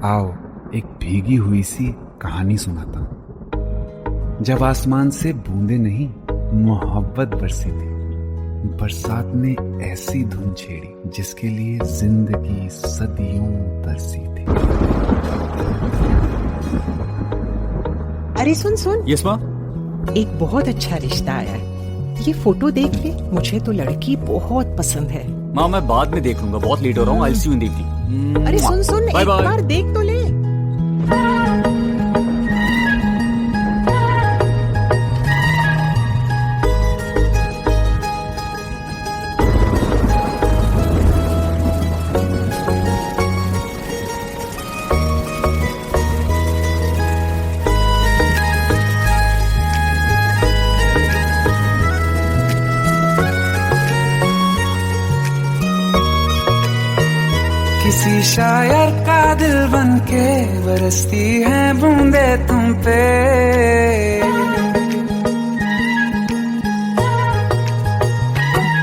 आओ एक भीगी हुई सी कहानी सुनाता हूं। जब आसमान से बूंदे नहीं मोहब्बत बरसी थी, बरसात ने ऐसी धुन छेड़ी जिसके लिए जिंदगी सदियों तरसी थी। अरे सुन सुन, यस माँ। एक बहुत अच्छा रिश्ता आया है, ये फोटो देख ले। मुझे तो लड़की बहुत पसंद है। माँ मैं बाद में देख लूंगा, बहुत लेट हो रहा हूँ। आई सी यू इन द इवनिंग। अरे सुन सुन, एक बार देख तो ले। किसी शायर का दिल बनके बरसती है बूंदे तुम पे।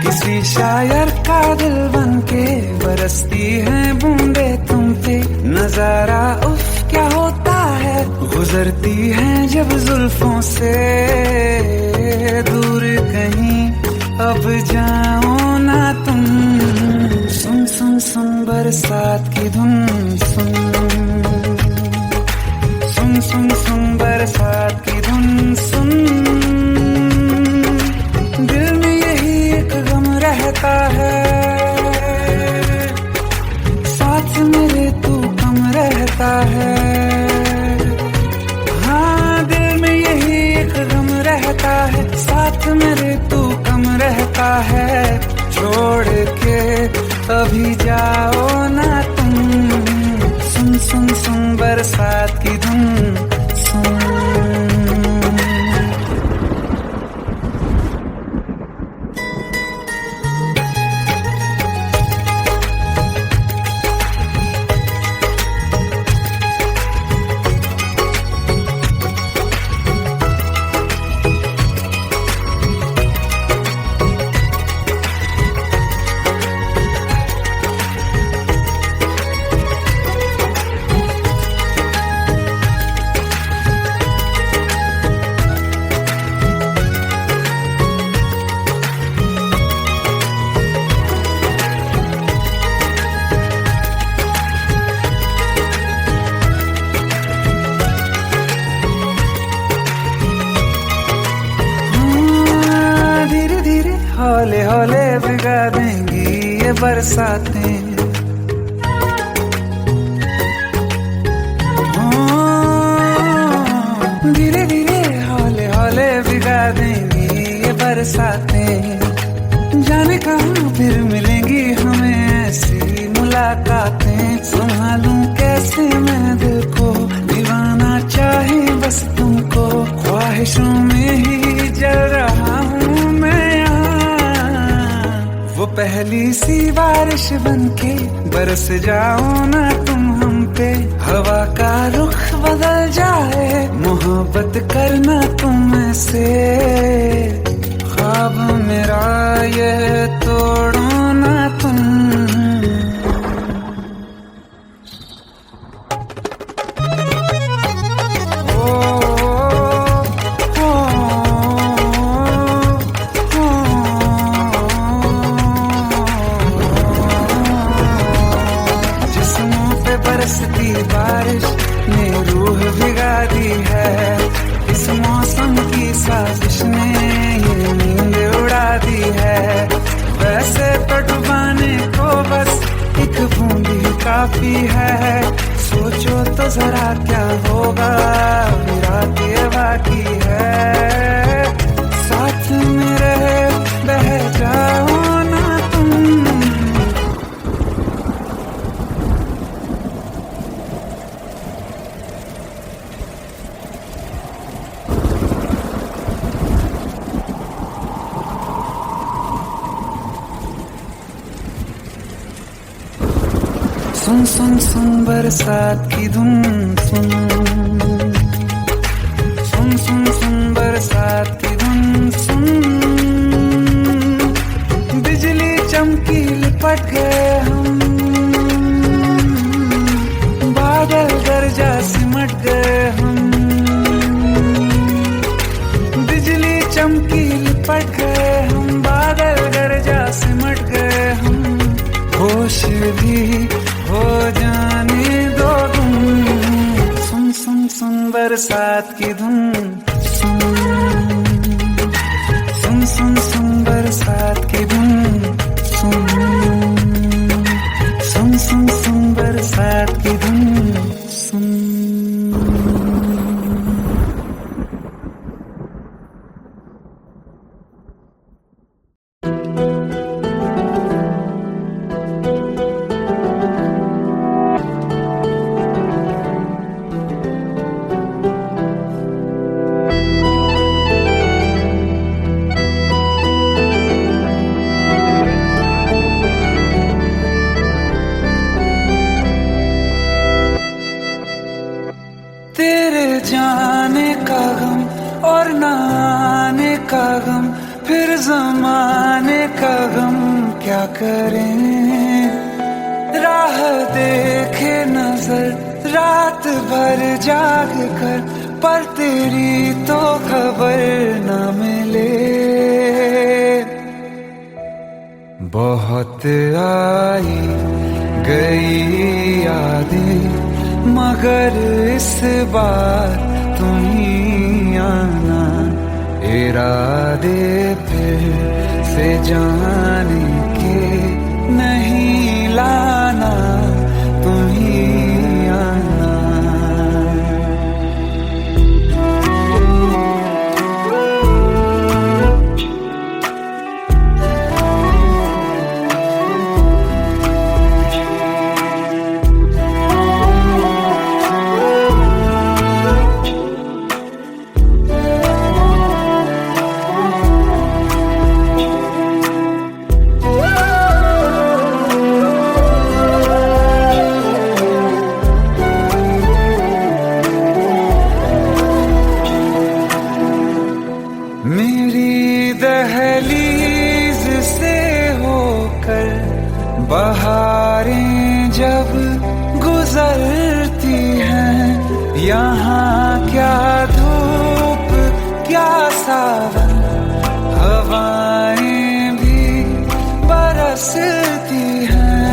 किसी शायर का दिल बनके बरसती है बूंदे तुम पे। नजारा उफ क्या होता है, गुजरती है जब जुल्फों से। दूर कहीं अब जाओ ना तुम, सुन सुन सुन बरसात की धुन। सुन सुन सुन सुन बरसात की धुन। सुन दिल में यही एक गम रहता है, साथ मेरे तू कम रहता है। हाँ दिल में यही एक गम रहता है, साथ मेरे तू कम रहता है। छोड़ के अभी जाओ ना तुम, सुन सुन सुन बरसात की धुन। सुन हौले हौले भिगा देंगी ये बरसातें। धीरे धीरे हौले हौले भिगा देंगी ये बरसातें। जाने कहाँ फिर मिलेंगी हमें ऐसी मुलाकातें। संभालूं कैसे मैं दिल को, दीवाना चाहे बस तुमको। ख्वाहिशों में ही जल रहा हूँ मैं। वो पहली सी बारिश बनके बरस जाओ ना तुम हम पे। हवा का रुख बदल जाए, मोहब्बत करना तुम ऐसे। ख्वाब मेरा ये तोड़ो ना तुम। बरसती बारिश ने रूह भिगा दी है। इस मौसम की साजिश ने ये नींद उड़ा दी है। वैसे तो डुबाने को बस एक बूंद ही काफी है। सोचो तो जरा क्या होगा, रात ये बाकी है। साथ मेरे बह जाओ ना तुम। सुन सुन सुन बरसात की धुन। सुन सुन सुन सुन बरसात की धुन। सुन बिजली चमकी लिपट गए हम, बादल फिर भी हो जाने दो गुम। सुन सुन सुन बरसात की धुन, सुन सुन सुन सुन बरसात की धुन, सुन सुन सुन सुन बरसात की धुन, सुन। तेरे जाने का गम और न आने का गम, फिर जमाने का गम क्या करें। राह देखे नजर रात भर जाग कर, पर तेरी तो खबर न मिले। बहुत आई गई यादें, मगर इस बार तुम ही आना। इरादे फिर से जाने के नहीं लाना, तुम ही आना। मेरी दहलीज से होकर बहारें जब गुजरती हैं, यहाँ क्या धूप क्या सावन, हवाएं भी बरसती हैं।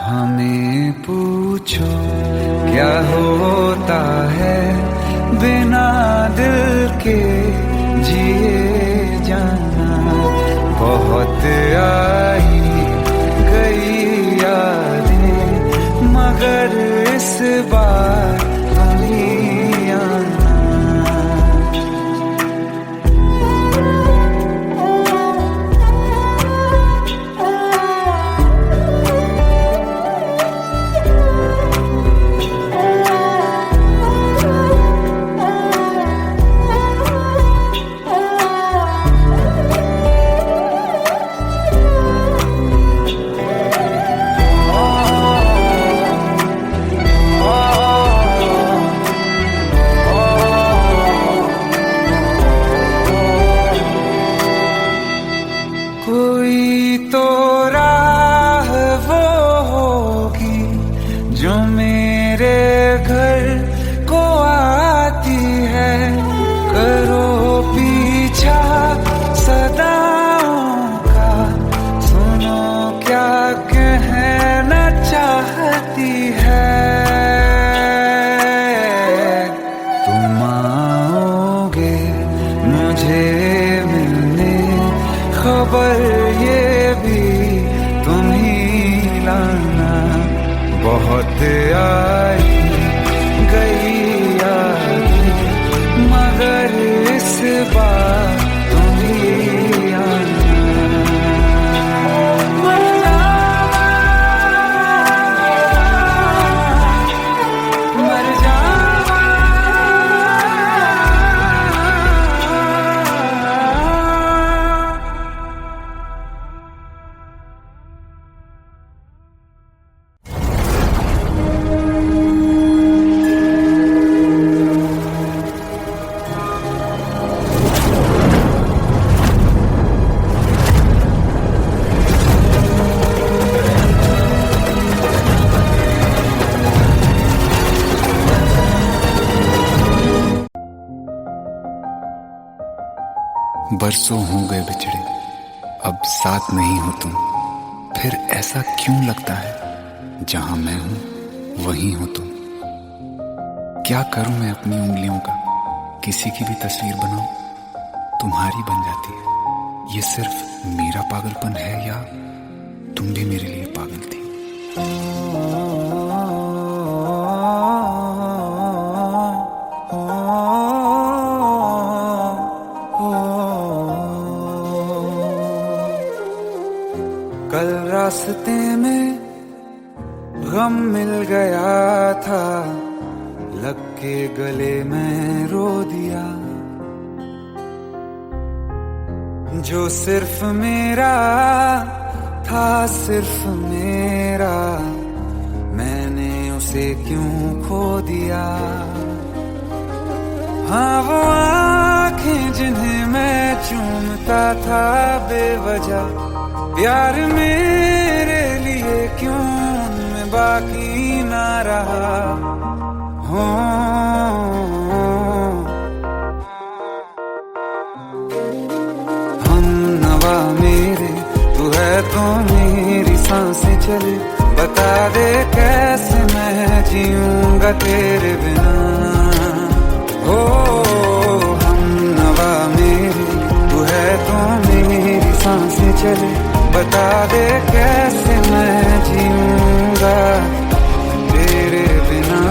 हमें पूछो क्या होता है बिना दिल के जिए जाना। बहुत आई गई यादें, मगर इस बार तुम ही आना। कोई तो राह वो होगी जो मेरे घर को आती है। करो पीछा सदाओं का, सुनो क्या कहना चाहती है। तुम आओगे मुझे मिलने, खबर ये भी तुम ही लाना। बहुत आई गई यादें, मगर इस बार तुम ही आना। मर जावा, मर जावा। बरसों हो गए बिछड़े, अब साथ नहीं हो तुम, फिर ऐसा क्यों लगता है जहां मैं हूं वहीं हो तुम। क्या करूं मैं अपनी उंगलियों का, किसी की भी तस्वीर बनाऊं तुम्हारी बन जाती है। ये सिर्फ मेरा पागलपन है या तुम भी मेरे लिए पागल थी। कल रास्ते में गम मिल गया था, लग के गले में रो दिया। जो सिर्फ मेरा था, सिर्फ मेरा, मैंने उसे क्यों खो दिया। हाँ वो आँखें जिन्हें मैं चूमता था बेवजह, प्यार मेरे लिए क्यों उनमें बाकी ना रहा। हो हम नवा मेरे, तू है तो मेरी सांसें चले। बता दे कैसे मैं जीऊंगा तेरे बिना। हो हम नवा मेरे, तू है तो मेरी सांसें चले। बता दे कैसे मैं जीऊंगा तेरे बिना।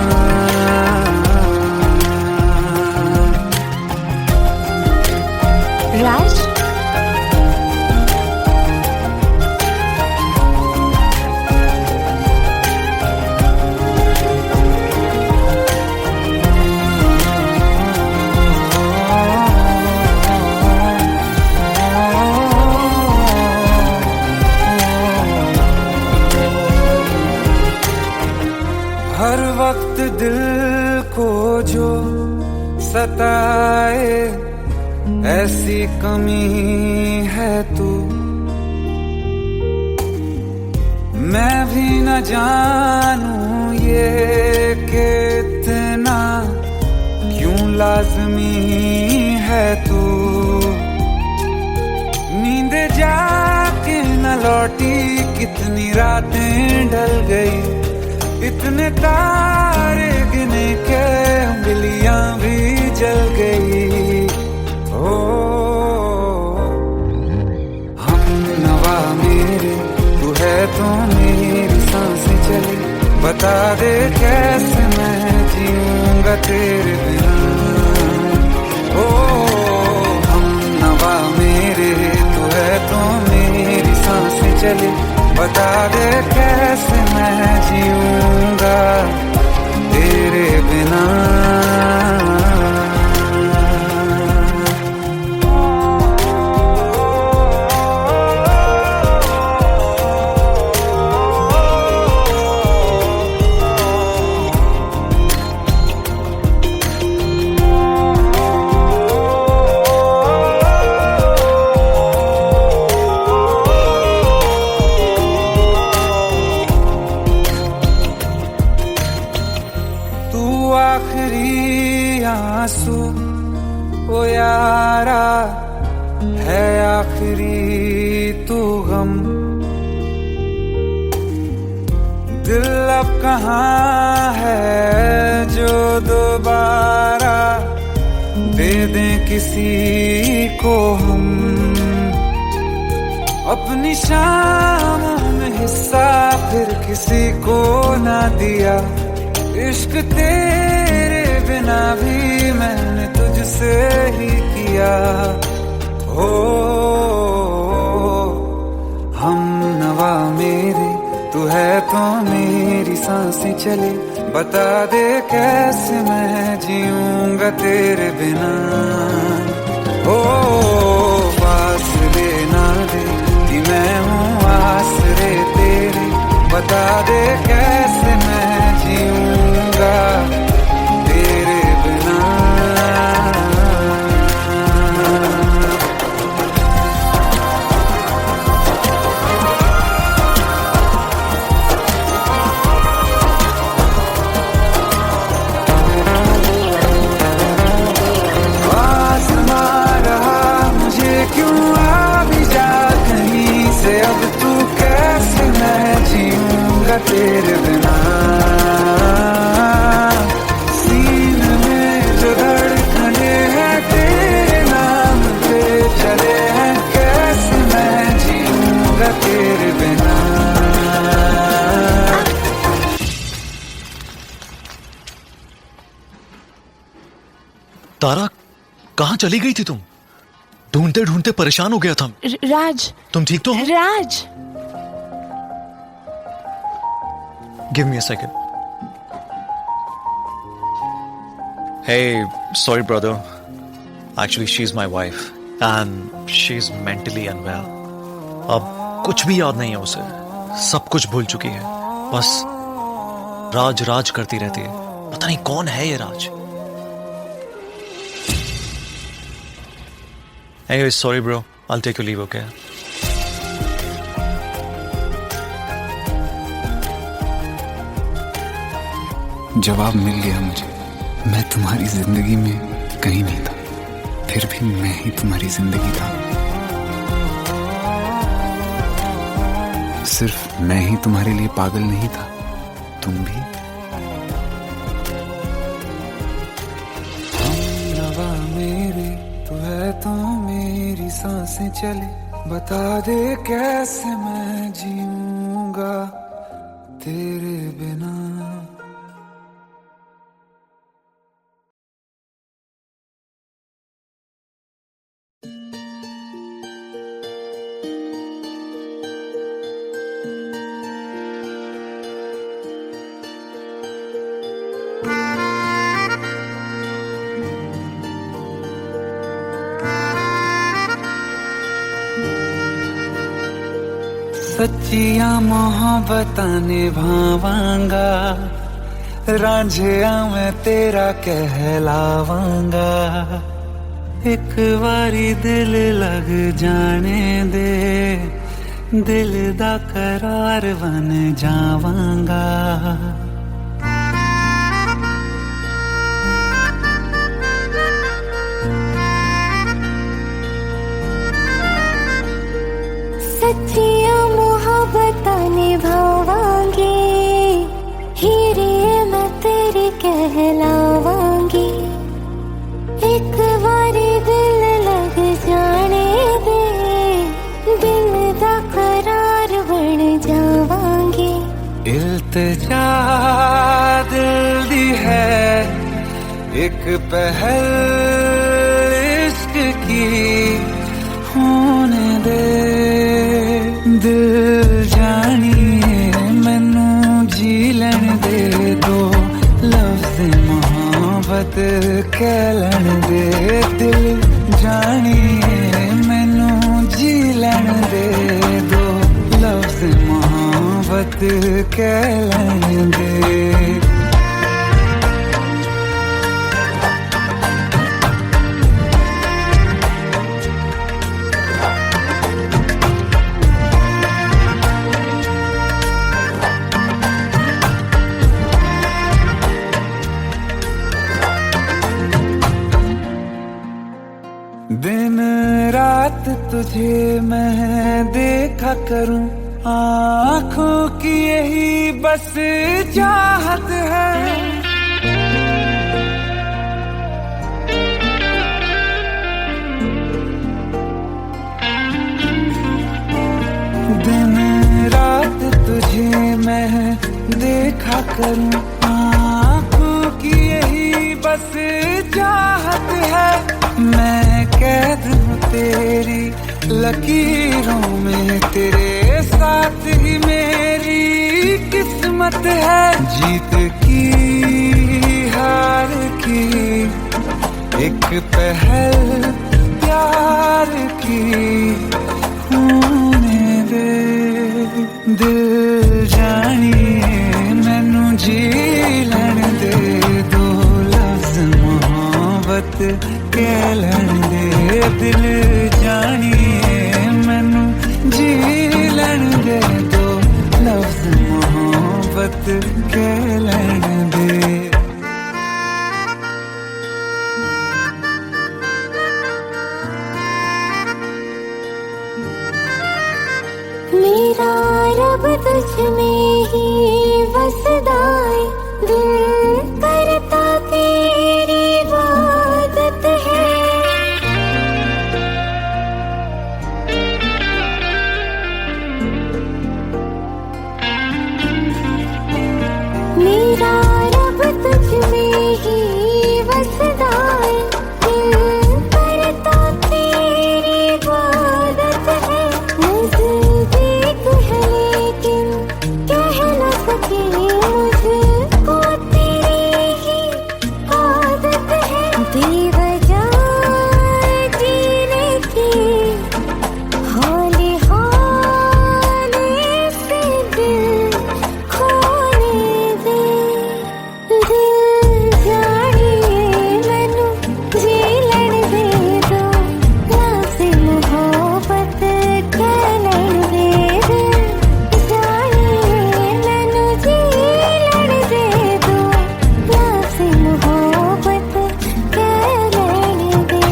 राज, हर वक्त दिल को जो सताए, ऐसी कमी है तू। मैं भी न जानूं ये कि इतना क्यों लाज़मी है तू। नींद जाके न लौटी, कितनी रातें ढल गई। इतने तारे गिने के उंगलियां भी जल गई। ओ हम नवा मेरे, तू है तो मेरी सांसें चले। बता दे कैसे मैं जीऊंगा तेरे बिना। ओ हम नवा मेरे, तू है तो मेरी सांसें चले। बता दे कैसे मैं जीऊंगा तेरे बिना। आखिरी आंसू ओ यारा है, आखिरी तू गम। दिल अब कहाँ है जो दोबारा दे दें किसी को हम। अपनी शामों में हिस्सा फिर किसी को ना दिया। इश्क तेरे बिना भी मैंने तुझसे ही किया। हो हम नवा मेरे, तू है तो मेरी सांसें चले। बता दे कैसे मैं जीऊंगा तेरे बिना। हो फासले ना दे कि मैं हूँ आसरे तेरे। बता दे कैसे मैं जीऊंगा तेरे बिना। आसमां रहा मुझे क्यों, आ भी जा कहीं। वैसे अब तू कैसे मैं जीऊंगा तेरे बिना, सीने में जो धड़कने हैं तेरे नाम पे चले हैं, कैसे मैं जीऊंगा तेरे बिना। तारा, कहाँ चली गई थी तुम? ढूंढते ढूंढते परेशान हो गया था। राज, तुम ठीक तो हो? Raj, give me a second. Hey, sorry brother, actually she is my wife and she is mentally unwell. अब कुछ भी याद नहीं है उसे, सब कुछ भूल चुकी है, बस राज राज करती रहती है। पता नहीं कौन है ये राज। Anyway, sorry bro, I'll take your leave, okay? जवाब मिल गया मुझे। मैं तुम्हारी जिंदगी में कहीं नहीं था, फिर भी मैं ही तुम्हारी जिंदगी था। सिर्फ मैं ही तुम्हारे लिए पागल नहीं था, तुम भी। हमनवा मेरे तू है तो मेरी सांसें चले, बता दे कैसे मैं जीऊंगा तेरे बिना। सच्चिया मोहब्बतां निभावांगा, रांझिया मैं तेरा कहलावांगा। एक बारी दिल लग जाने दे, दिल दा करार बन जावांगा। सच्चिया मोहब्बतां निभावांगी, हीरे मैं तेरी कहलावांगी। एक बारी दिल लग जाने दे, दिल दा करार बन जावांगी। इल्तिजा दिल दी है एक पहल इश्क की, होने दे दिल जानिए मैनू जी लैन दे, दो लफ्ज़ मोहब्बत कह लैन दे। दिल जानिए मैनू जी लैन दे, दो लफ्ज़ मोहब्बत कह लैन दे। दिन रात तुझे मैं देखा करूं, आँखों की यही बस चाहत है। दिन रात तुझे मैं देखा करूं, आँखों की यही बस चाहत है। मैं कैद हूँ तेरी लकीरों में, तेरे साथ ही मेरी किस्मत है। जीत की हार की एक पहल प्यार की, होने दे दिल जानिए मैनू जी लैन दे, दो लफ्ज़ मोहब्बत कह लैन दे। दिल जानिए मैनू जी लैन दे, दो लफ्ज़ मोहब्बत कह लैन दे। मेरा रब तुझ में ही बसदा है, दिल करता तेरी इबादत है। मेरा रब तुझ में ही बसदा है, दिल करता तेरी इबादत है। नज़दीक है लेकिन कह न सके, मुझको तेरी ही आदत है। बेवजह जीने की हौले हौले से दिल खोने दे। दिल जानिए मैनू जी लड़ दे दो, लफ्ज़ मोहब्बत कह लड़ दे। दिल जानिए मैनू जी लड़ दे दो, लफ्ज़ मोहब्बत कह लड़ दे।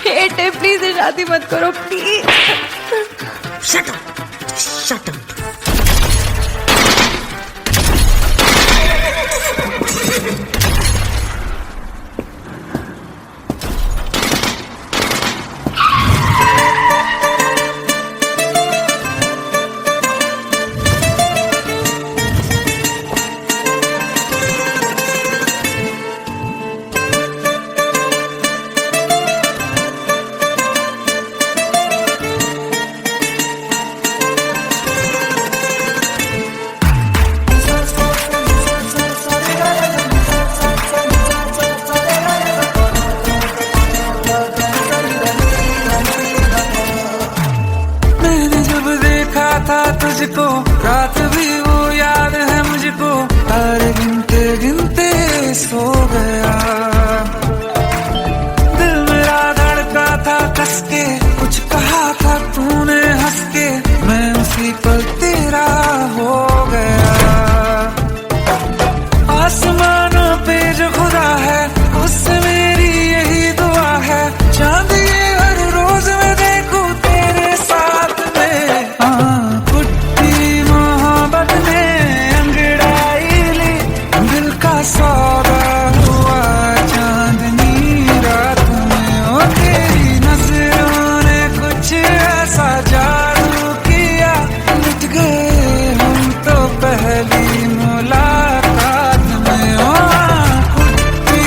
हेट है, प्लीज शादी मत करो please. Shut up! Shut up! मैंने जब देखा था तुझको, रात भी वो याद है मुझको, तारे गिनते गिनते सो गया। दिल मेरा धड़का था कस के, कुछ कहा था तूने हंस के, मैं उसी पल तेरा हो गया। आसमानों पे जो खुदा है, उससे मेरी यही दुआ है, चांद ये हर रोज मैं देखूं तेरे साथ में। कुट्टी मोहब्बत ने अंगड़ाई ली, दिल का सौदा हुआ चांदनी रात में। ओ तेरी नजरों ने कुछ ऐसा जादू किया, लुट गए हम तो पहली मुलाकात में। ओ कुट्टी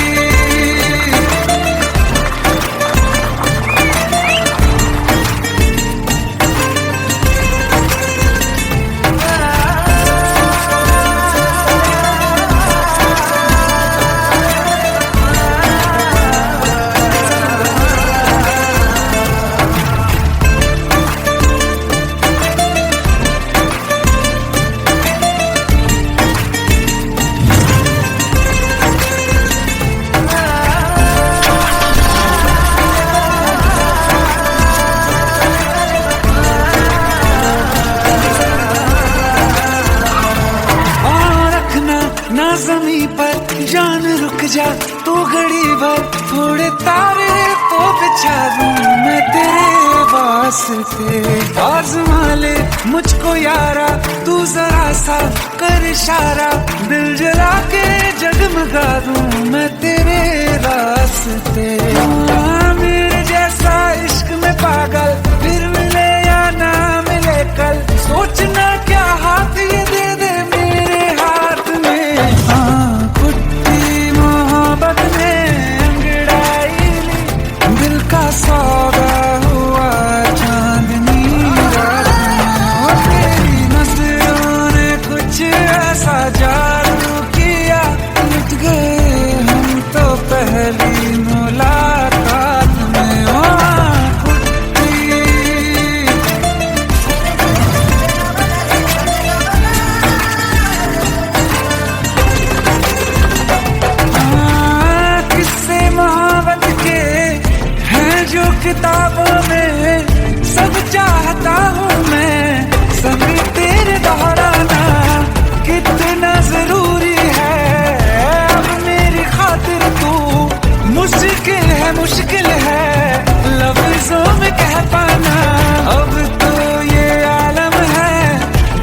ना ज़मीं पर जान रुक जा तू घड़ी भर, थोड़े तारे तो बिछा दूं मैं तेरे वास्ते। आज़मा ले मुझको यारा, तू जरा सा कर इशारा, दिल जला के जगमगा दूं मैं तेरे रास्ते। मेरे जैसा इश्क में पागल फिर मिले या ना मिले कल, सोचना क्या हाथ ये दे दे मेरे हाथ में। कुट्टी मोहब्बत ने अंगड़ाई ली, दिल का सौदा हुआ चांदनी रात में। ओ तेरी नजरों ने कुछ ऐसा जादू किया, लुट गए हम तो पहली मुलाकात में। जो किताबों में सब चाहता हूँ मैं, संग तेरे दोहराना कितना जरूरी है। अब मेरी खातिर तू मुश्किल है लफ्जों में कह पाना। अब तो ये आलम है,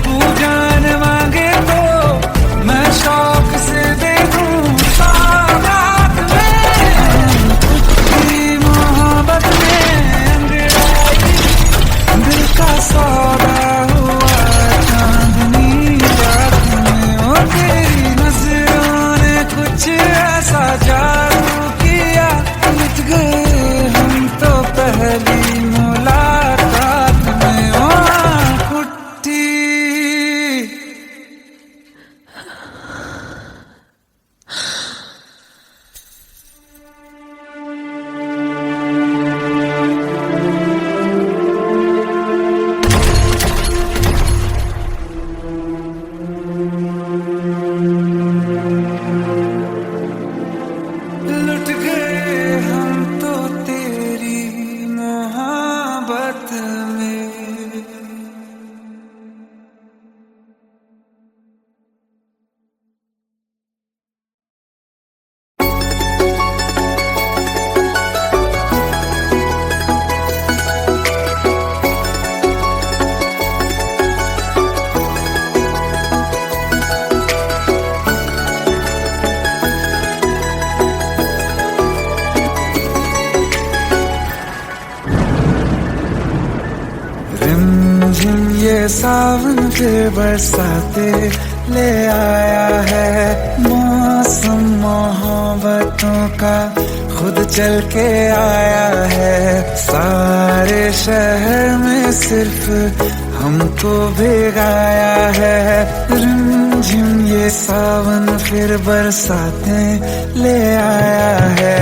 तू जान मांगे तो मैं शौक से दे दूं सौगात में। तेरी मोहब्बत में अंगड़ाई दिल का सौदा हुआ चांदनी रात में। ओ तेरी नजरों ने कुछ ऐसा जादू किया, मिट गए हम तो पहली मुलाकात में। ओ कुट्टी लुट गए हम तो तेरी मोहब्बत में। रिमझिम ये सावन के बरसाते ले आया है, मौसम मोहब्बतों का खुद चल के आया है। सारे शहर में सिर्फ हमको भिगाया है। रिमझिम ये सावन फिर बरसाते ले आया है।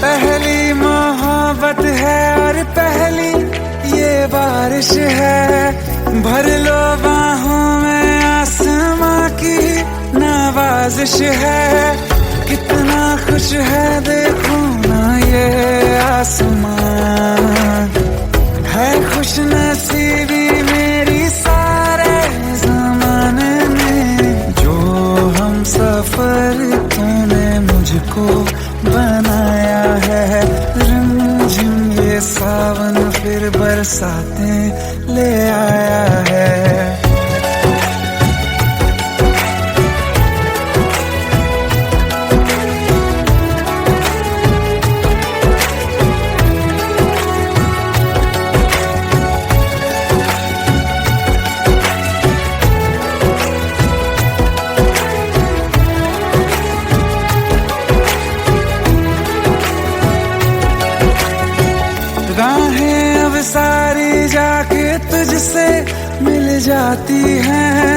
पहली मोहब्बत है और पहली ये बारिश है, भर लो बाहों में आसमां की नवाजिश है। कितना खुश है देखो ना ये आसमान, है खुश नसीबी मेरी सारे जमाने में। जो हम सफर तूने मुझको बनाया है, रिमझिम ये सावन फिर बरसाते ले आया है। राहें अब सारी जाके तुझसे मिल जाती हैं,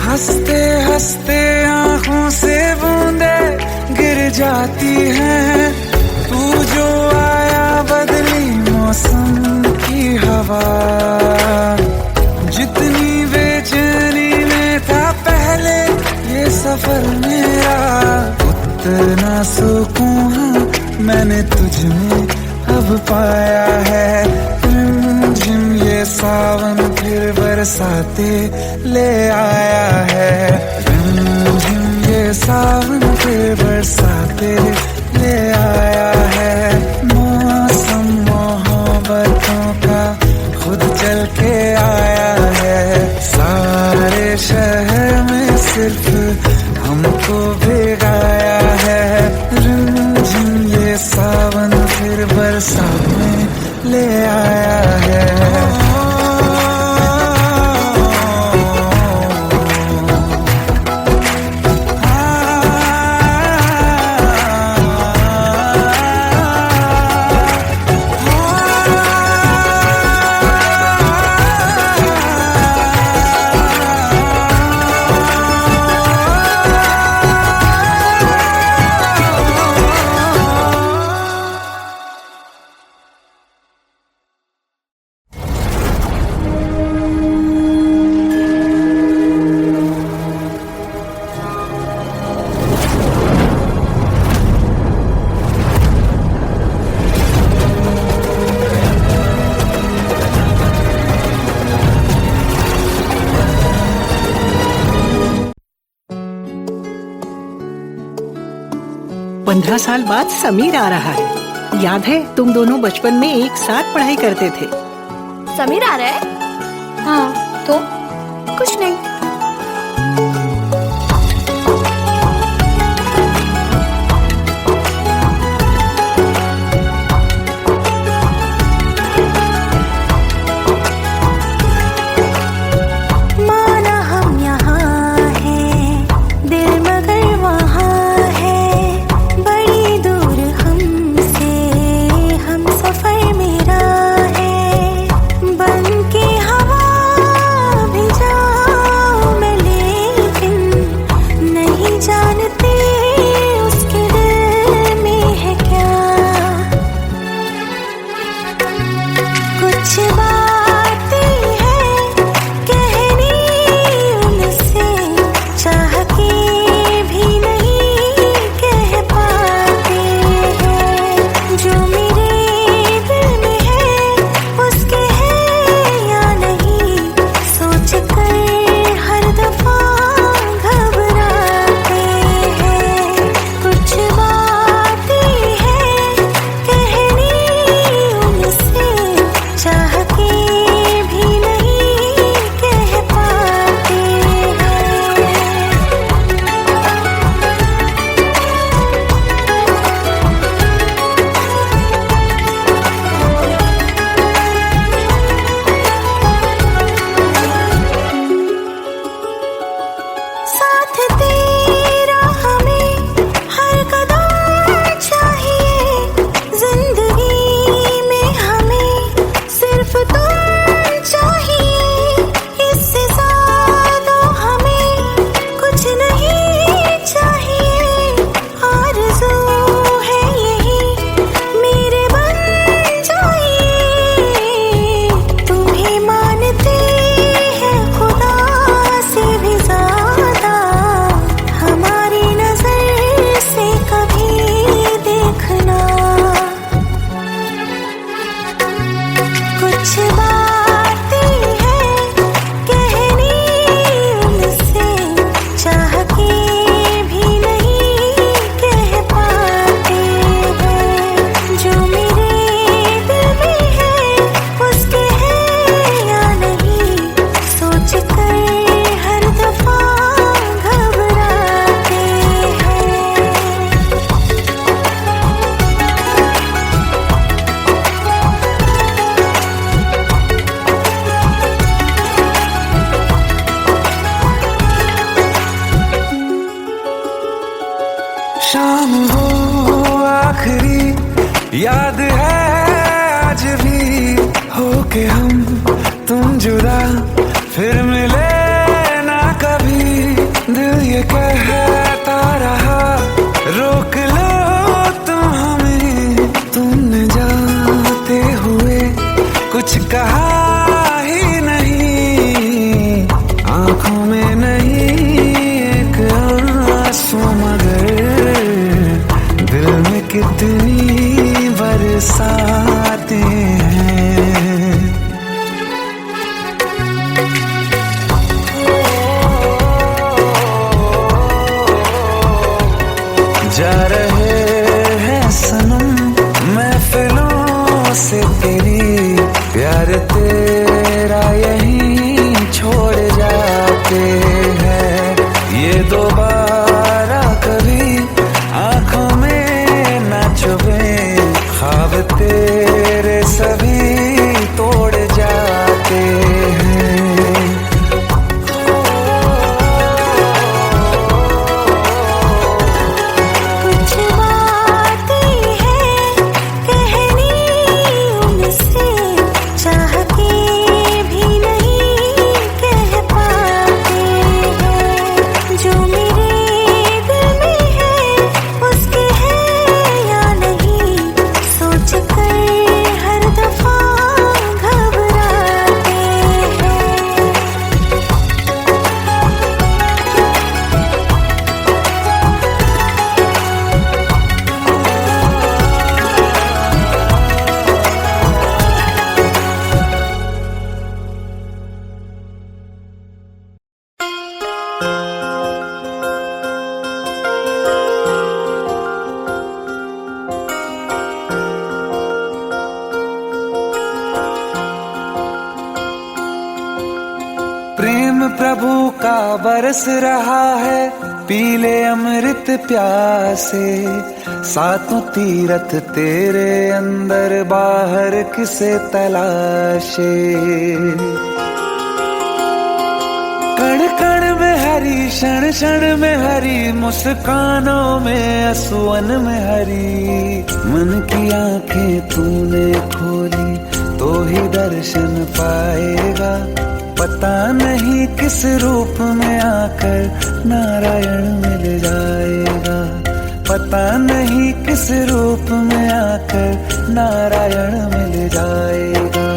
हंसते हंसते आंखों से बूंदे गिर जाती हैं। तू जो आया बदली मौसम की हवा, जितनी बेचैनी में था पहले ये सफर मेरा, उतना सुकून मैंने तुझ में अब पाया है। रिमझिम ये सावन फिर बरसाते ले आया है। रिमझिम ये सावन फिर बरसाते ले आया है। मौसम मोहब्बतों का खुद चल के आया है। सारे शहर में सिर्फ हमको भिगाया है। रिमझिम ये सावन फिर बरसात में ले आया है। 15 साल बाद समीर आ रहा है। याद है तुम दोनों बचपन में एक साथ पढ़ाई करते थे। समीर आ रहा है? हाँ तो कुछ नहीं। माना हम यहाँ हैं, दिल मगर वहाँ है, बड़ी दूर हमसे हम सफर मेरा है। बन के हवा भी जाऊँ मैं, लेकिन नहीं जानते उसके दिल में है क्या। कुछ बातें हैं कहनी उनसे, चाह के भी नहीं कह पाते हैं। जो मेरे दिल में है उसके है या नहीं, सोच कर हर दफा घबराते हैं। कुछ बातें हैं कहनी उनसे, चाह के भी नहीं कह पाते हैं। साथ तेरा हमें हर कदम चाहिए, जिंदगी में हमें सिर्फ तुम चाहिए। इससे ज्यादा हमें कुछ नहीं चाहिए। आरज़ू है यही मेरे बन जाइए, तुम्हें मानते हैं खुदा से भी ज्यादा। हमारी नजर से कभी देखना। कुछ बातें हैं कहनी उनसे, चाह के भी नहीं कह पाते हैं। जो मेरे दिल में है उसके है या नहीं, सोच कर हर दफा घबराते हैं। शाम हो आखिरी याद है आज भी, हो के हम तुम जुदा फिर मिले ना कभी। दिल ये कहता रहा रोक लो तुम हमें, तुमने जाते हुए कुछ कहा ही नहीं। आंखों में नहीं एक आंसू, मगर दिल में कितनी बरसाते हैं। जा रहे हैं सनम महफिलों से तेरी, प्यार तेरा यहीं छोड़ जाते हैं। ये दोबारा कभी आंखों में न चुभे, ख्वाब तेरे सभी तोड़ जाते हैं। कुछ बातें हैं कहनी उनसे, चाह के भी नहीं कह पाते हैं। जो मेरे दिल में है उसके है या नहीं, सोच कर हर दफा घबराते हैं। प्रेम प्रभु का बरस रहा है, पीले अमृत प्यासे। सातों तीरथ तेरे अंदर, बाहर किसे तलाशे। कण कण में हरी, क्षण क्षण में हरी, मुस्कानों में असुवन में हरी। मन की आंखें तूने खोली तो ही दर्शन पाएगा। पता नहीं किस रूप में आकर नारायण मिल जाएगा। पता नहीं किस रूप में आकर नारायण मिल जाएगा।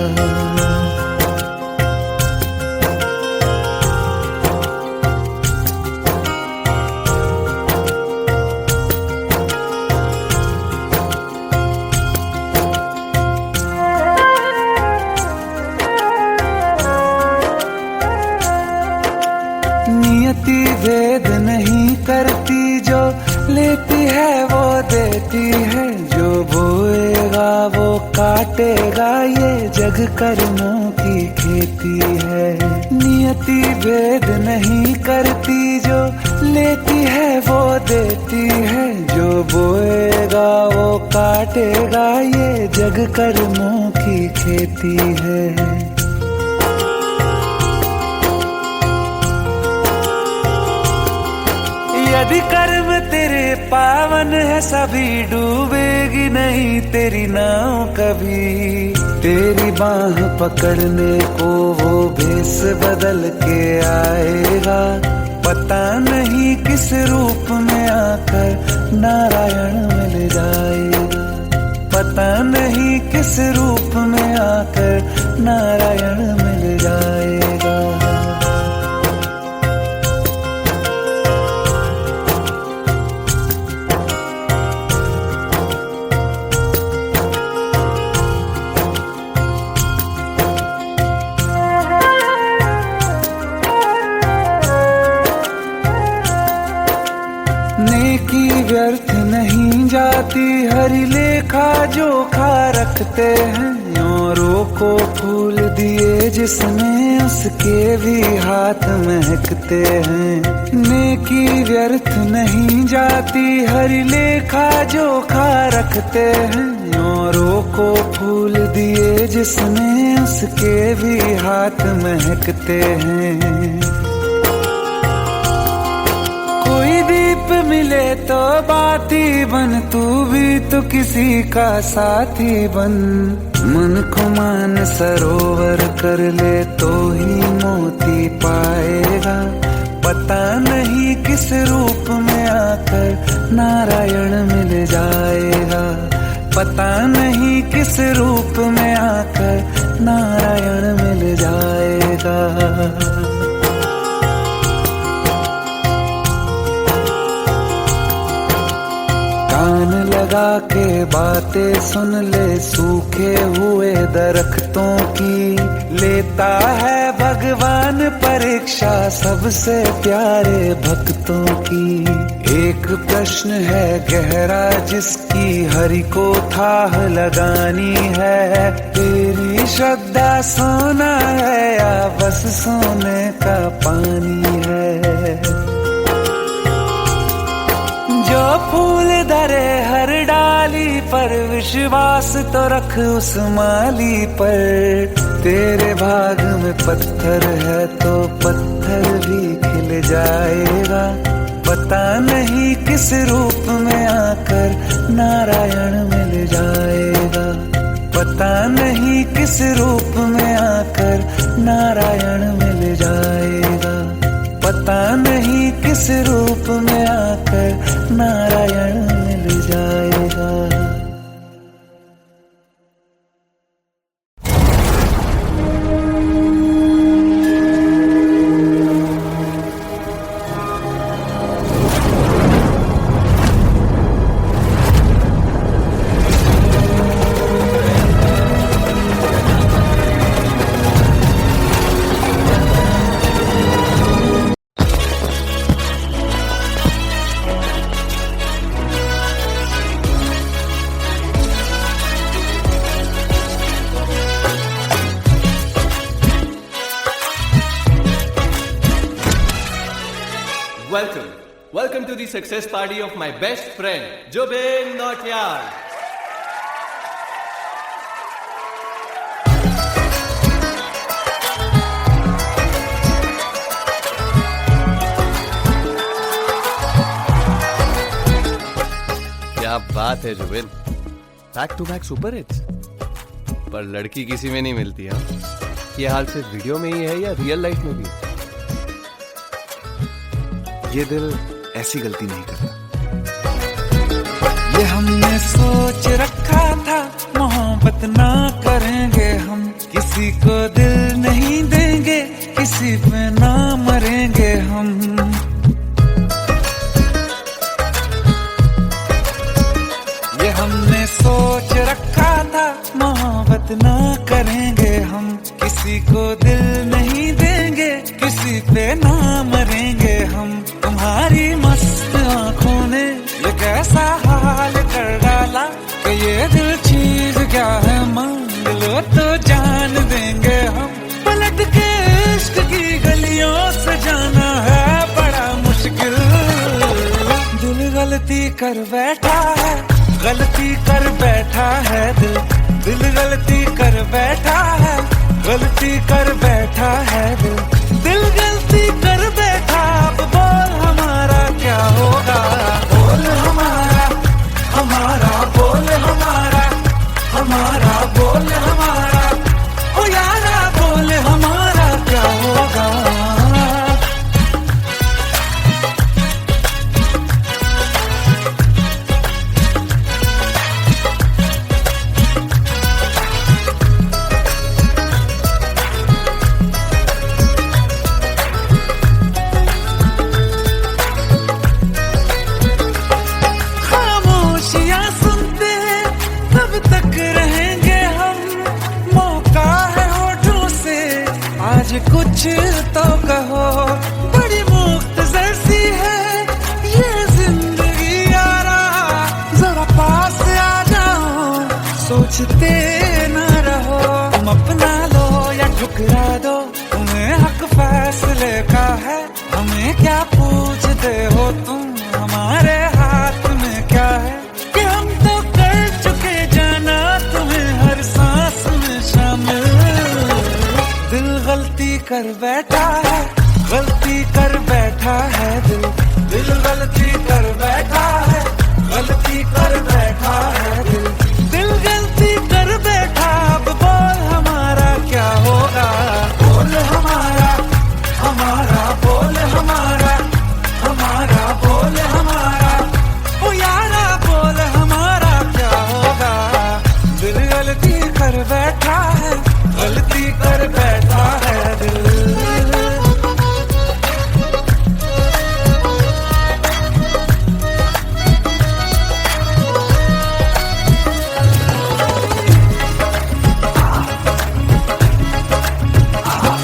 नियति भेद नहीं करती, जो लेती है वो देती है। जो बोएगा वो काटेगा, ये जग कर्मों की खेती है। नियति भेद नहीं करती, जो लेती है वो देती है। जो बोएगा वो काटेगा, ये जग कर्मों की खेती है। यदि कर्म तेरे पावन है, सभी डूबेगी नहीं तेरी नाव कभी। तेरी बाह पकड़ने को वो भेष बदल के आएगा। पता नहीं किस रूप में आकर नारायण मिल जाएगा। पता नहीं किस रूप में आकर नारायण मिल जाएगा। नेकी व्यर्थ नहीं जाती, हरि लेखा जोखा रखते हैं। औरों को फूल दिए जिसमें, उसके भी हाथ महकते हैं। नेकी व्यर्थ नहीं जाती, हरि लेखा जोखा रखते हैं। औरों को फूल दिए जिसमें, उसके भी हाथ महकते हैं। कोई दीप मिले तो बाती बन, तू भी तो किसी का साथी बन। मन को मान सरोवर कर ले तो ही मोती पाएगा। पता नहीं किस रूप में आकर नारायण मिल जाएगा। पता नहीं किस रूप में आकर नारायण मिल जाएगा। कान लगा के बातें सुन ले, सूखे हुए दरख्तों की। लेता है भगवान परीक्षा सबसे प्यारे भक्तों की। एक प्रश्न है गहरा जिसकी हरि को थाह लगानी है। तेरी श्रद्धा सोना है या बस सोने का पानी है। जो फूल धरे हर डाली पर, विश्वास तो रख उस माली पर। तेरे भाग में पत्थर है तो पत्थर भी खिल जाएगा। पता नहीं किस रूप में आकर नारायण मिल जाएगा। पता नहीं किस रूप में आकर नारायण मिल जाएगा। पता नहीं किस रूप में आकर नारायण मिल जाएगा। Welcome to the success party of my best friend, Jobin Nautiyal. क्या बात है Jubin, back to back super hits. पर लड़की किसी में नहीं मिलती है। ये हाल सिर्फ वीडियो में ही है या रियल लाइफ में भी? ये दिल ऐसी गलती नहीं करता। ये हमने सोच रखा था मोहब्बत ना करेंगे हम, किसी को दिल नहीं देंगे, किसी पे ना मरेंगे हम। ये हमने सोच रखा था मोहब्बत ना करेंगे हम, किसी को दिल नहीं देंगे, किसी पे ना मरेंगे हम। तुम्हारी मस्त आंखों ने ये कैसा हाल कर डाला कि ये दिल चीज क्या है मांग लो तो जान देंगे हम। पलट के इश्क की गलियों से जाना है बड़ा मुश्किल। दिल गलती कर बैठा है, गलती कर बैठा है दिल, दिल गलती कर बैठा है, गलती कर बैठा है दिल, दिल गलती कर बैठा। अब बोल हमारा क्या होगा, बोल हमारा, हमारा बोल हमारा, हमारा बोल हमारा, ओ यारा बोल हमारा क्या होगा। कुछ तो कहो, बड़ी मुख्तसर सी है ये जिंदगी यारा, जरा पास आ जाओ, सोचते न रहो। तुम अपना लो या ठुकरा दो, तुम्हें हक फैसले का है, हमें क्या पूछते हो तुम, हमारे हाथ में क्या है कि हम तो कर चुके जाना तुम्हें हर सांस में शामिल। दिल गलती कर बैठा है, गलती कर बैठा है दिल, दिल गलती कर बैठा है, गलती कर बैठा है दिल, दिल गलती कर बैठा। अब बोल हमारा क्या होगा, बोल हमारा, हमारा बोल हमारा, हमारा बोल हमारा, ओ यारा बोल हमारा क्या होगा। दिल गलती कर बैठा है, गलती कर बैठा है दिल।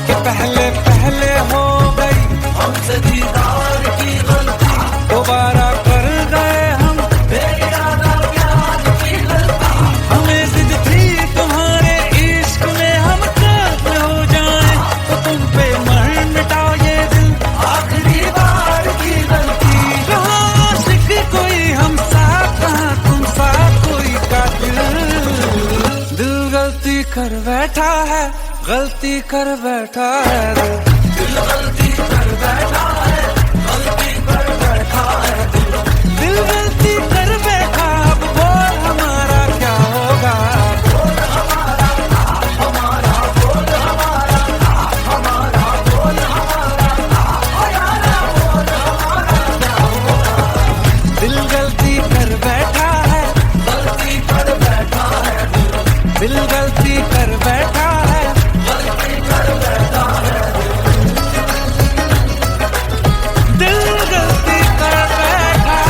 कि पहले पहले हो गई हमसे दीदार की गलती, दोबारा कर गए हम बेइरादा प्यार की गलती। हमें जिद थी तुम्हारे इश्क में हम काफिर हो जाएं, तो तुम पे मर मिटाओ ये दिल, आखिरी बार की गलती। कहाँ आशिक कोई हम साथ, कहाँ तुम साथ कोई कातिल। दिल गलती कर बैठा है, गलती कर बैठा है दिल, दिल गलती कर बैठा है, गलती कर बैठा है दिल, दिल गलती कर बैठा। अब बोल हमारा क्या होगा, बोल हमारा, हमारा बोल हमारा, हमारा बोल हमारा, ओ यारा बोल हमारा क्या होगा। दिल गलती कर बैठा है, गलती कर बैठा है दिल, दिल गलती कर बैठा है, गलती कर बैठा है दिल, गलती कर बैठा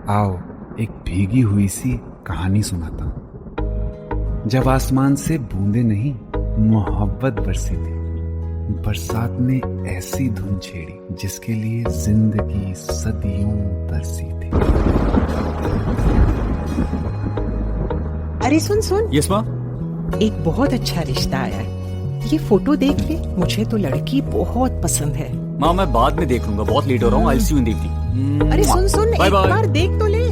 आओ एक भीगी हुई सी कहानी सुनाता हूं। जब आसमान से बूंदे नहीं मोहब्बत बरसी थी, बरसात ने ऐसी धुन छेड़ी जिसके लिए जिंदगी सदियों तरसी थी। अरे सुन सुन, यस माँ। एक बहुत अच्छा रिश्ता आया है, ये फोटो देख ले। मुझे तो लड़की बहुत पसंद है। माँ मैं बाद में देख लूंगा, बहुत लेट हो रहा हूँ। आई सी यू इन द इवनिंग। अरे सुन सुन, बाय एक बाय। बार देख तो ले।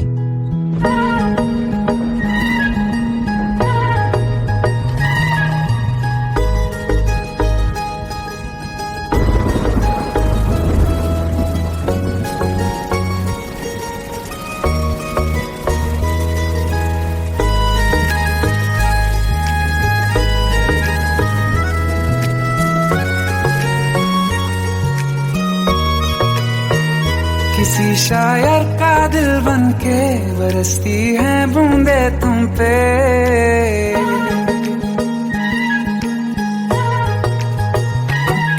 किसी शायर का दिल बनके बरसती है बूंदे तुम पे,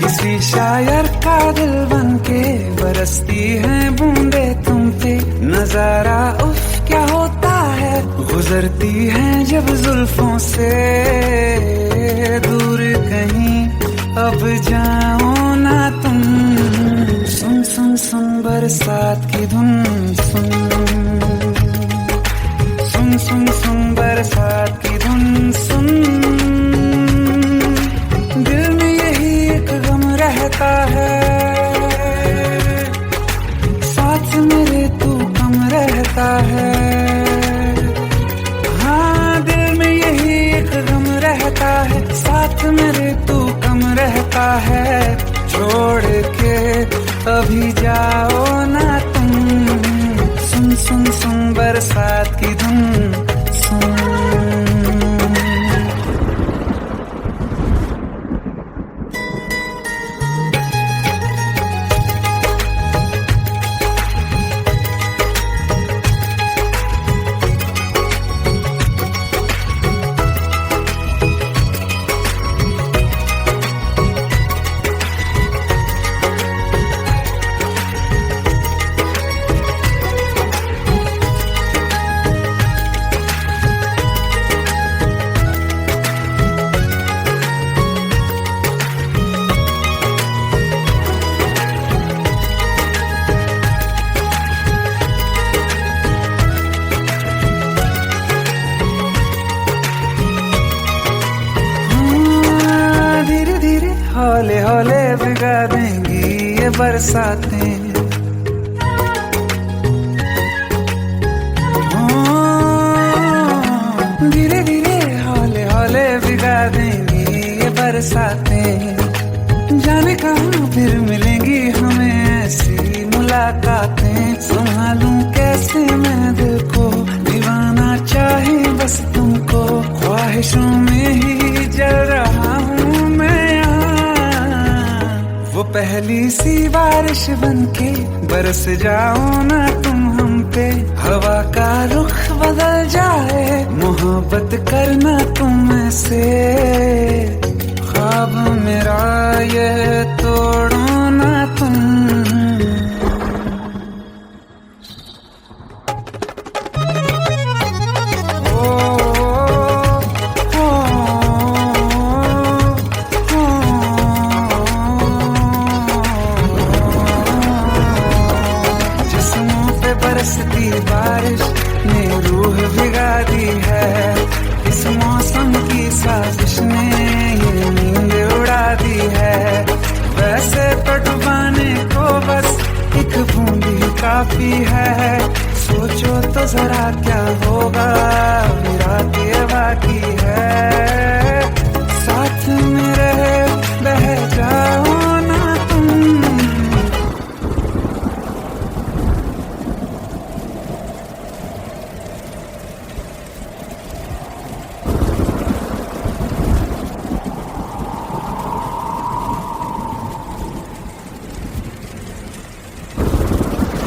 किसी शायर का दिल बनके बरसती है बूंदे तुम पे। नजारा उफ क्या होता है, गुजरती है जब जुल्फों से। दूर कहीं अब जाओ ना तुम, सुन सुन सुन बरसात की धुन, सुन सुन सुन सुन बरसात की धुन सुन। दिल में यही एक गम रहता है, साथ मेरे तू कम रहता है। हाँ दिल में यही एक गम रहता है, साथ मेरे तू कम रहता है। छोड़ के अभी जाओ ना तुम, सुन सुन सुन बरसात की धुन सुन। हौले हौले भिगा देंगी ये बरसातें, धीरे धीरे हौले हौले भिगा देंगी ये बरसातें। जाने कहाँ फिर मिलेंगी हमें ऐसी मुलाकातें। संभालूं कैसे मैं दिल को, दीवाना चाहे बस तुमको। ख्वाहिशों में ही जल रहा हूँ मैं यहाँ, वो पहली सी बारिश बनके बरस जाओ ना तुम हम पे। हवा का रुख बदल जाए, मोहब्बत करना तुम से। ख्वाब मेरा ये तोड़ो ना तुम। बरसती बारिश ने रूह भिगा दी है, इस मौसम की साजिश ने ये नींद उड़ा दी है। वैसे तो डुबाने को बस एक बूंद ही काफी है। सोचो तो जरा क्या होगा, रात ये बाकी है। साथ में रहे बह जाओ ना तुम।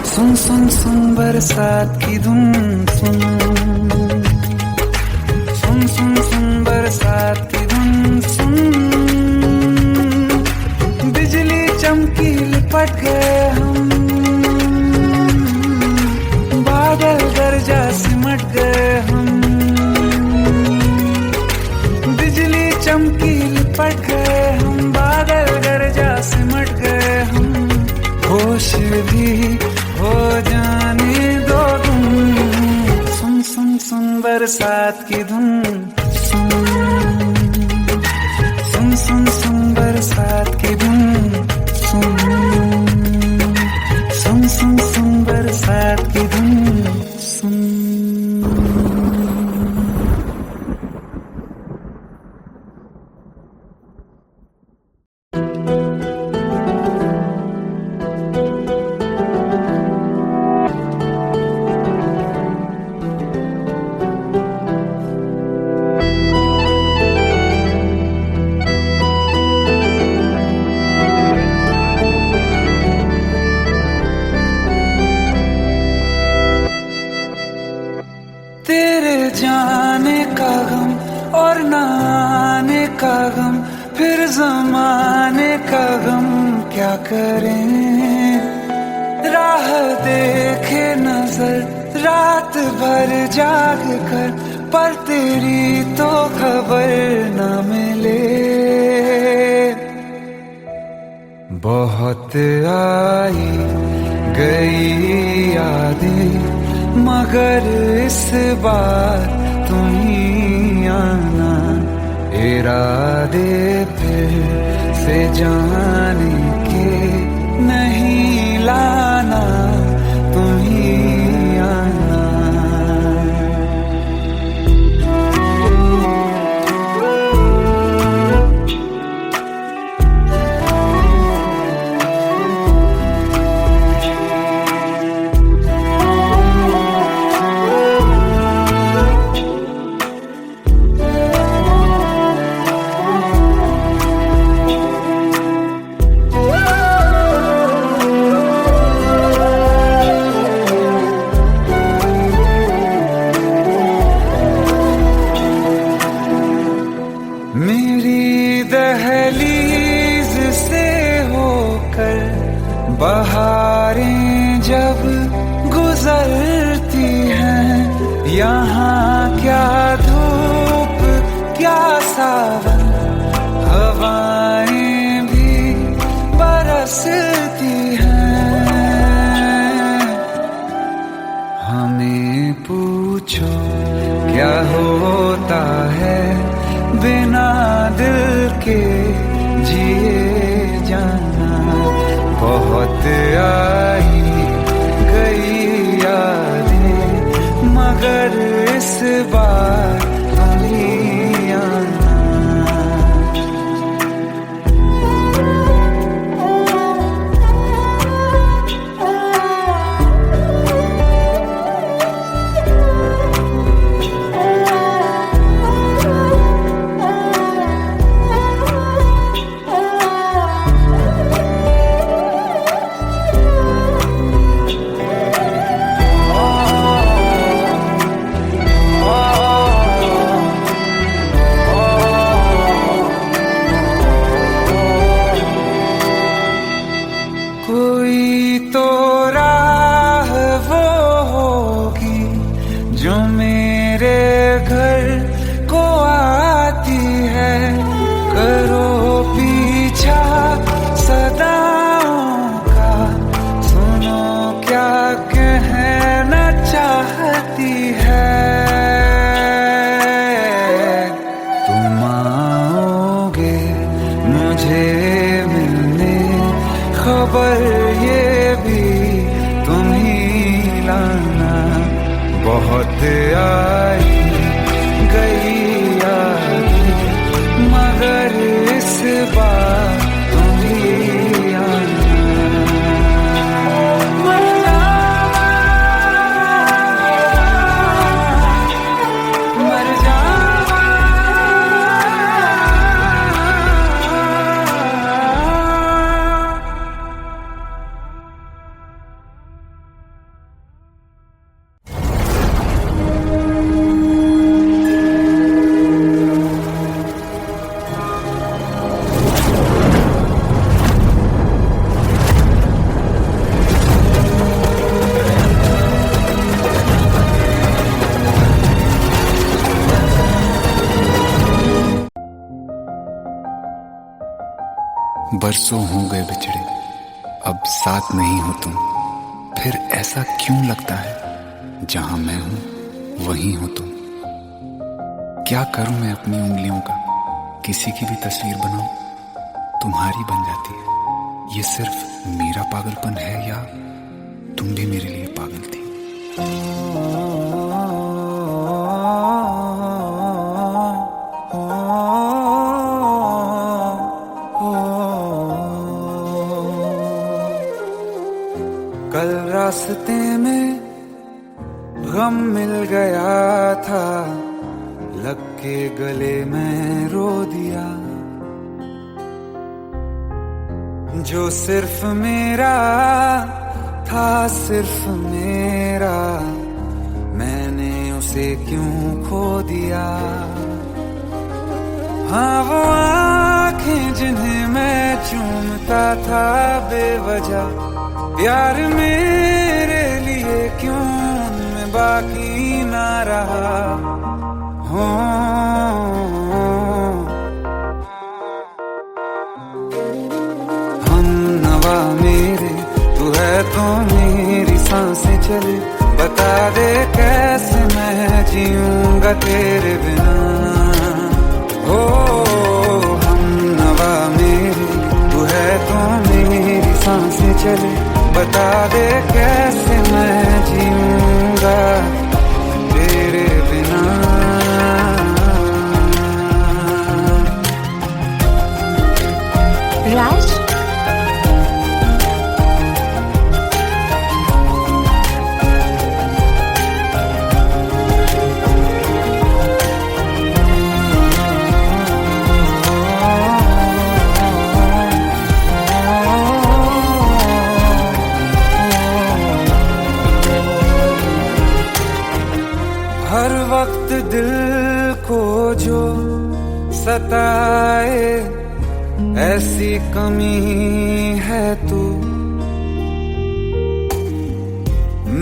सुन सुन सुन बरसात की धुन सुन, सुन सुन सुन बरसात की धुन सुन। बिजली चमकी लिपट गए हम, बादल गरजा सिमट गए हम। बिजली चमकी लिपट गए हम, बादल गरजा बरसात की धुन सुन सुन सुन सुन बरसात की धुन सुन सुन सुन सुन बरसात की धुन सुन। तेरे जाने का गम और न आने का गम, फिर जमाने का गम क्या करें। राह देखे नजर रात भर जाग कर, पर तेरी तो खबर न मिले। बहुत आई गई यादें मगर इस बार तुम ही आना, इरादे फिर से जाने के नहीं लाना, तुम ही आना। मेरी दहलीज से होकर बहारें जब गुजरती हैं, यहाँ क्या धूप क्या सावन, हवाएं भी बरसती हैं। हमें पूछो क्या होता है बिना दिल के जिए जाना। बहुत आई गई यादें मगर इस बार तुम ही आना। कोई तो राह वो होगी जो मेरे घर को आती है, करो पीछा सदाओं का, सुनो क्या कहना चाहती है। तुम आओगे मुझे मिलने, खबर ये भी तुम ही लाना। बहुत आई गई यादें मगर इस बार तुम ही आना। मर जावा, मर जावा। बरसों हो गए बिछड़े, अब साथ नहीं हो तुम, फिर ऐसा क्यों लगता है जहां मैं हूं वहीं हो तुम। क्या करूं मैं अपनी उंगलियों का, किसी की भी तस्वीर बनाऊं तुम्हारी बन जाती है। ये सिर्फ मेरा पागलपन है या तुम भी मेरे लिए पागल थी? कल रास्ते में गम मिल गया था, लग के गले में रो दिया। जो सिर्फ मेरा था, सिर्फ मेरा, मैंने उसे क्यों खो दिया। हाँ वो आँखें जिन्हें मैं चूमता था बेवजह, प्यार मेरे लिए क्यों उनमें बाकी ना रहा। हो हम नवा मेरे, तू है तो मेरी सांसें चले। बता दे कैसे मैं जीऊंगा तेरे बिना। हो हम नवा मेरे, तू है तो मेरी सांसें चले। बता दे कैसे मैं जीऊंगा तेरे बिना। राज, हर वक्त दिल को जो सताए, ऐसी कमी है तू।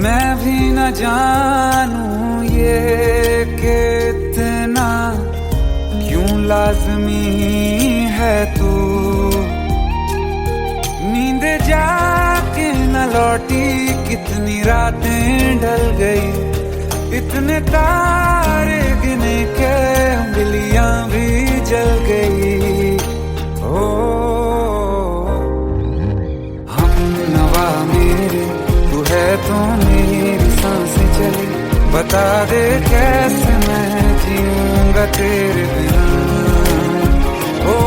मैं भी न जानूं ये कि इतना क्यों लाज़मी है तू। नींद जाके न लौटी, कितनी रातें ढल गई। इतने तारे गिने के उंगलियां भी जल गई। ओ हम नवा मेरे, तू है तो मेरी सांसें चली। बता दे कैसे मैं जीऊंगा तेरे बिना। ओ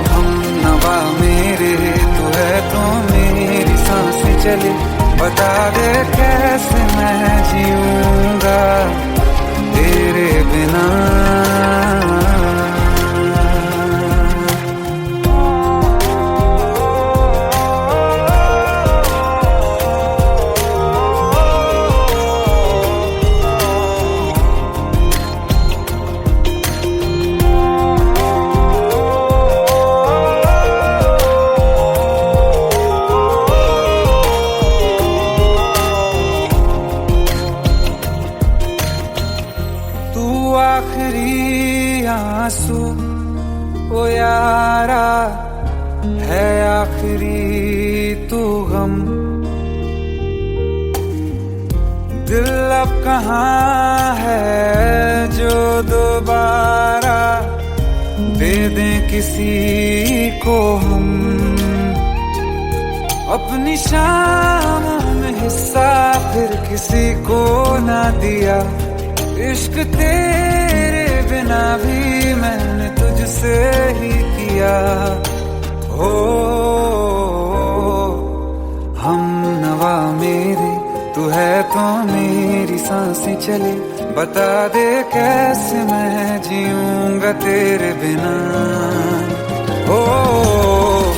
हम नवा मेरे, तू है तो मेरी सांसें चली। बता दे कैसे मैं जीऊंगा तेरे बिना। आखिरी आंसू ओ यारा है, आखिरी तू गम। दिल अब कहाँ है जो दोबारा दे दें किसी को हम। अपनी शामों में हिस्सा फिर किसी को ना दिया। इश्क तेरे बिना भी मैंने तुझसे ही किया। हो हम नवा मेरे, तू है तो मेरी सांसें चले। बता दे कैसे मैं जीऊंगा तेरे बिना। हो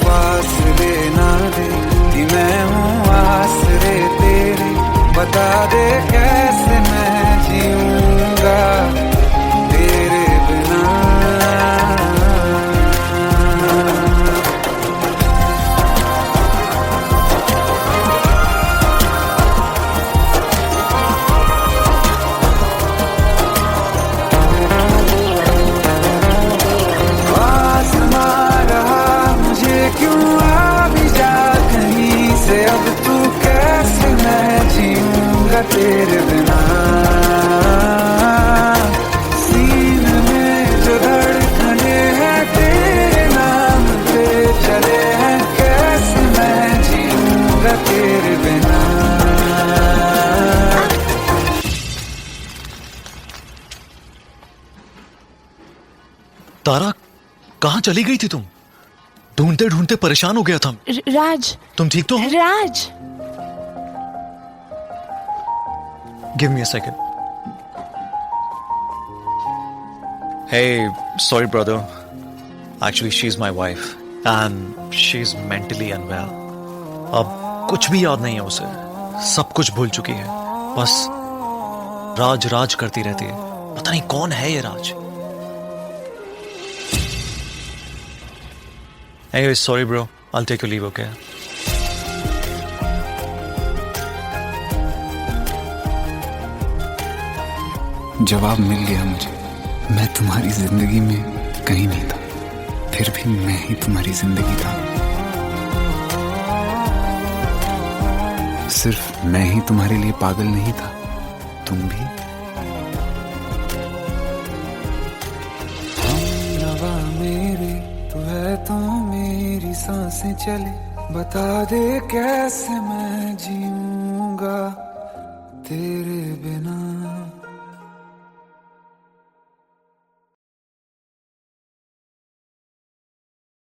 फासले ना दे कि मैं हूँ आसरे तेरे। बता दे कैसे मैं जीऊंगा तेरे बिना। आसमां रहा मुझे कहाँ चली गई थी तुम? ढूंढते ढूंढते परेशान हो गया था। राज, तुम ठीक तो हो? Raj. Give me a second. Hey, sorry brother. Actually, she's my wife and she's mentally unwell. अब कुछ भी याद नहीं है उसे, सब कुछ भूल चुकी है। बस राज राज करती रहती है। पता नहीं कौन है ये राज। Anyway, sorry bro. I'll take your leave, okay? जवाब मिल गया मुझे। मैं तुम्हारी जिंदगी में कहीं नहीं था, फिर भी मैं ही तुम्हारी जिंदगी था। सिर्फ मैं ही तुम्हारे लिए पागल नहीं था, तुम भी। हमनवा मेरे तू है तो मेरी सांसें चले, बता दे कैसे मैं जीऊंगा तेरे बिना।